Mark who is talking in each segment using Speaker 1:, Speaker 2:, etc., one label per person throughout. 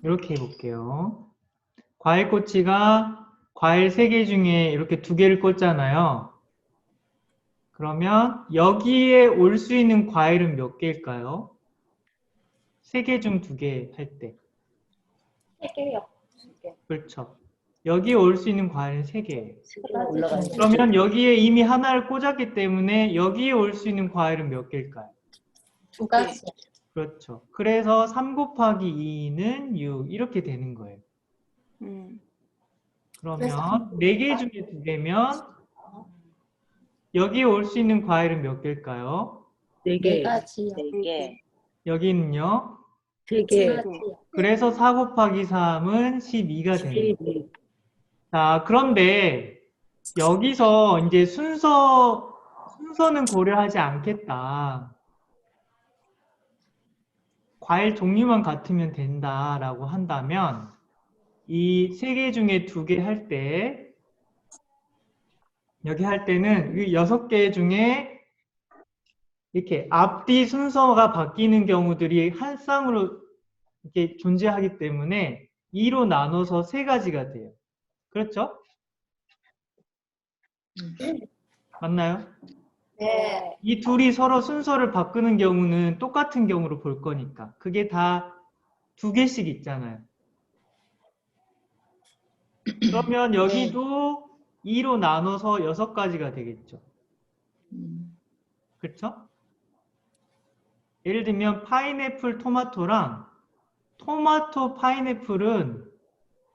Speaker 1: 이렇게 해볼게요. 과일꼬치가 과일 3개 중에 이렇게 2개를 꽂잖아요. 그러면 여기에 올 수 있는 과일은 몇 개일까요? 3개 중 2개 할 때.
Speaker 2: 3개요. 2개.
Speaker 1: 그렇죠. 여기에 올 수 있는 과일은 3개예요.
Speaker 2: 올라가는
Speaker 1: 그러면 여기에 이미 하나를 꽂았기 때문에 여기에 올 수 있는 과일은 몇 개일까요?
Speaker 2: 2가지.
Speaker 1: 그렇죠. 그래서 3 곱하기 2는 6 이렇게 되는 거예요. 그러면 4개 중에 2개면 여기에 올 수 있는 과일은 몇 개일까요?
Speaker 2: 4개. 4가지요.
Speaker 3: 4개.
Speaker 1: 여기는요?
Speaker 2: 3개.
Speaker 1: 그래서 4 곱하기 3은 12가 되는 거예요. 자, 그런데 여기서 이제 순서는 고려하지 않겠다. 과일 종류만 같으면 된다라고 한다면 이 3개 중에 2개 할 때 여기 할 때는 이 6개 중에 이렇게 앞뒤 순서가 바뀌는 경우들이 한 쌍으로 이렇게 존재하기 때문에 2로 나눠서 3가지가 돼요. 그렇죠? 맞나요?
Speaker 2: 네.
Speaker 1: 이 둘이 서로 순서를 바꾸는 경우는 똑같은 경우로 볼 거니까. 그게 다 2개씩 있잖아요. 그러면 여기도 2로 나눠서 6가지가 되겠죠. 그렇죠? 예를 들면 파인애플, 토마토랑 토마토, 파인애플은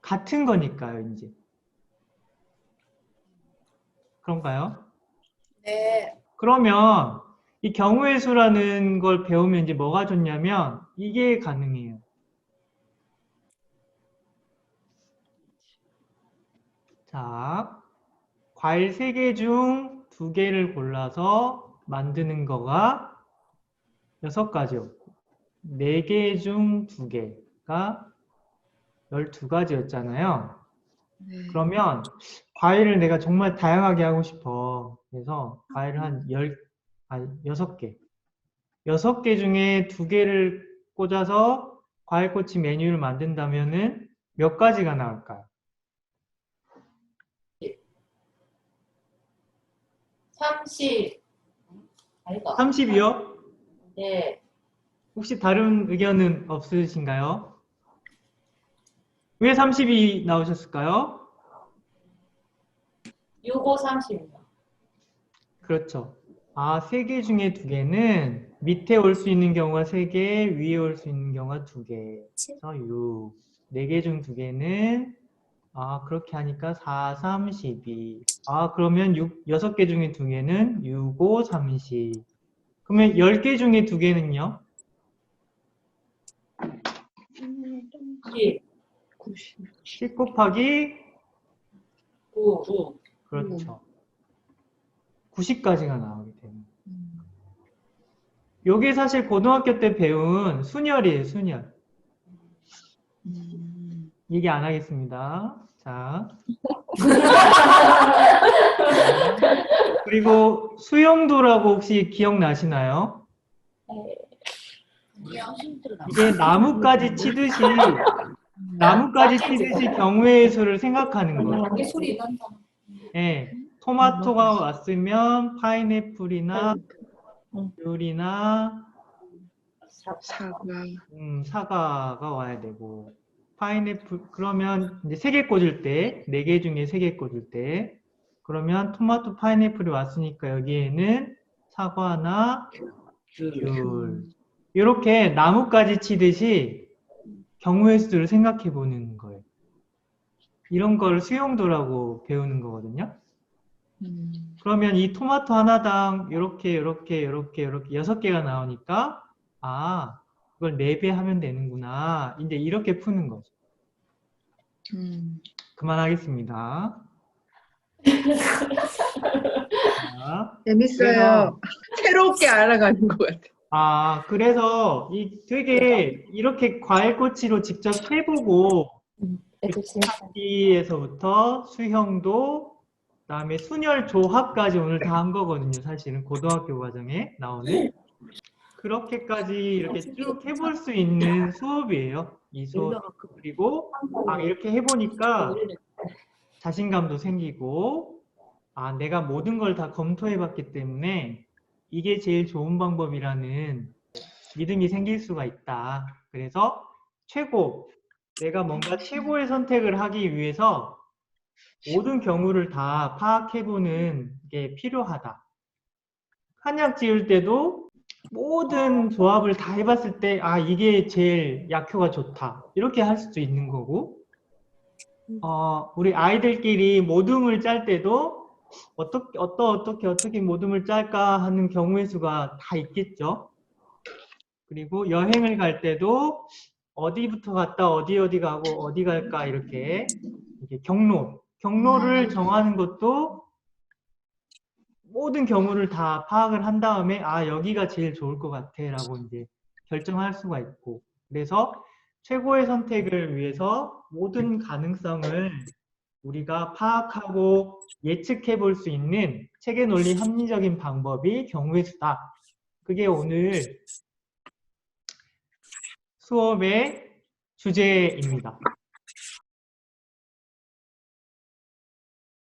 Speaker 1: 같은 거니까요, 이제. 그런가요?
Speaker 2: 네.
Speaker 1: 그러면 이 경우의 수라는 걸 배우면 이제 뭐가 좋냐면 이게 가능해요. 자, 과일 3개 중 2개를 골라서 만드는 거가 6가지였고 4개 중 2개가 12가지였잖아요. 그러면 과일을 내가 정말 다양하게 하고 싶어. 그래서 과일을 한 6개. 6개 중에 2개를 꽂아서 과일꼬치 메뉴를 만든다면은 몇 가지가 나올까요?
Speaker 2: 30. 아이가.
Speaker 1: 30이요?
Speaker 2: 네.
Speaker 1: 혹시 다른 의견은 없으신가요? 왜 30이 나오셨을까요?
Speaker 2: 6, 5, 30입니다.
Speaker 1: 그렇죠. 아, 3개 중에 2개는 밑에 올 수 있는 경우가 3개, 위에 올 수 있는 경우가 2개. 그래서 6. 4개 중 2개는 그렇게 하니까 4, 3, 12. 그러면 6개 중에 2개는 6, 5, 30. 그러면 10개 중에 2개는요? 10 곱하기
Speaker 2: 9.
Speaker 1: 그렇죠. 90까지가 나오게 됩니다. 요게 사실 고등학교 때 배운 순열이에요, 순열. 얘기 안 하겠습니다. 자. 그리고 수용도라고 혹시 기억나시나요? 이게 나뭇가지 치듯이 경우의 수를 생각하는 거예요.
Speaker 2: 소리 난다.
Speaker 1: 네, 토마토가 왔으면 파인애플이나 귤이나 사과가 와야 되고 파인애플 그러면 이제 3개 꽂을 때 4개 중에 3개 꽂을 때 그러면 토마토 파인애플이 왔으니까 여기에는 사과나 귤 이렇게 나뭇가지 치듯이 경우의 수를 생각해 보는 거예요. 이런 걸 수용도라고 배우는 거거든요. 그러면 이 토마토 하나당 이렇게 6개가 나오니까 그걸 4배 하면 되는구나. 이제 이렇게 푸는 거죠. 그만하겠습니다. 자,
Speaker 4: 재밌어요. 새롭게 알아가는 것 같아요.
Speaker 1: 그래서 되게 이렇게 과일꼬치로 직접 해보고
Speaker 2: 애들 진짜
Speaker 1: 찾기에서부터 수형도, 그다음에 순열 조합까지 오늘 다 한 거거든요. 사실은 고등학교 과정에 나오는. 그렇게까지 이렇게 쭉 해볼 수 있는 수업이에요. 이 수업. 그리고 이렇게 해보니까 자신감도 생기고, 내가 모든 걸 다 검토해봤기 때문에 이게 제일 좋은 방법이라는 믿음이 생길 수가 있다. 그래서 내가 뭔가 최고의 선택을 하기 위해서 모든 경우를 다 파악해보는 게 필요하다. 한약 지을 때도 모든 조합을 다 해봤을 때, 이게 제일 약효가 좋다. 이렇게 할 수도 있는 거고, 우리 아이들끼리 모둠을 짤 때도 어떻게 모둠을 짤까 하는 경우의 수가 다 있겠죠. 그리고 여행을 갈 때도 어디부터 갔다 어디 가고 어디 갈까 이렇게 경로를 정하는 것도 모든 경우를 다 파악을 한 다음에 여기가 제일 좋을 것 같아 라고 이제 결정할 수가 있고, 그래서 최고의 선택을 위해서 모든 가능성을 우리가 파악하고 예측해 볼 수 있는 체계 논리 합리적인 방법이 경우의 수다. 그게 오늘 수업의 주제입니다.